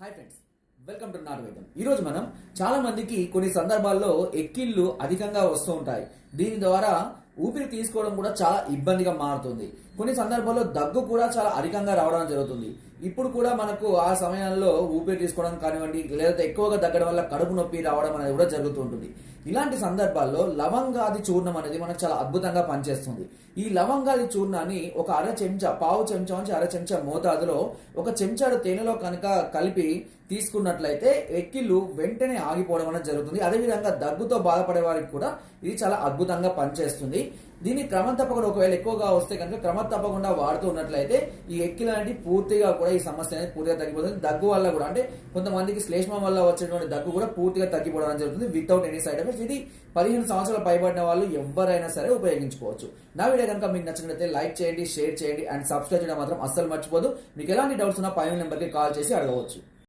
Hi friends, welcome to not వైద్యం. ఈరోజు మనం చాలా మందికి కొన్ని సందర్భాల్లో ఎక్కిళ్ళు అధికంగా వస్తూ ఉంటాయి. దీని ద్వారా ఊపిరి తీసుకోవడం కూడా చాలా ఇబ్బందిగా మారుతుంది. కొన్ని సందర్భాల్లో దగ్గు కూడా చాలా అధికంగా రావడం జరుగుతుంది. ఇప్పుడు కూడా మనకు ఆ సమయాల్లో ఊపిరి తీసుకోవడం కానివ్వండి, లేదా ఎక్కువగా దగ్గడం వల్ల కడుపు నొప్పి రావడం అనేది కూడా జరుగుతూ ఉంటుంది. ఇలాంటి సందర్భాల్లో లవంగాది చూర్ణం అనేది మనకు చాలా అద్భుతంగా పనిచేస్తుంది. ఈ లవంగాది చూర్ణాన్ని ఒక పావు చెంచా నుంచి అర చెంచా మోతాదులో ఒక చెంచాడు తేనెలో కనుక కలిపి తీసుకున్నట్లయితే ఎక్కిళ్ళు వెంటనే ఆగిపోవడం అనేది జరుగుతుంది. అదేవిధంగా దగ్గుతో బాధపడే వారికి కూడా ఇది చాలా అద్భుతంగా పనిచేస్తుంది. దీన్ని క్రమం తప్పకుండా ఒకవేళ ఎక్కువగా వస్తే కనుక క్రమం తప్పకుండా వాడుతూ ఉన్నట్లయితే ఈ ఎక్కిళ్ళు అనేది పూర్తిగా కూడా ఈ సమస్య అనేది పూర్తిగా తగ్గిపోతుంది. దగ్గు వల్ల కూడా అంటే కొంతమందికి శ్లేష్మం వల్ల వచ్చేటువంటి దగ్గు కూడా పూర్తిగా తగ్గిపోవడం జరుగుతుంది వితౌట్ ఎనీ సైడ్ ఎఫెక్ట్స్. ఇది 15 సంవత్సరాలు పైబడిన వాళ్ళు ఎవరైనా సరే ఉపయోగించుకోవచ్చు. నా వీడియో కనుక మీకు నచ్చినట్లయితే లైక్ చేయండి, షేర్ చేయండి అండ్ సబ్స్క్రైబ్ చేయడం మాత్రం అస్సలు మర్చిపోదు. మీకు ఎలాంటి డౌట్స్ ఉన్నా పైన నెంబర్కి కాల్ చేసి అడగవచ్చు.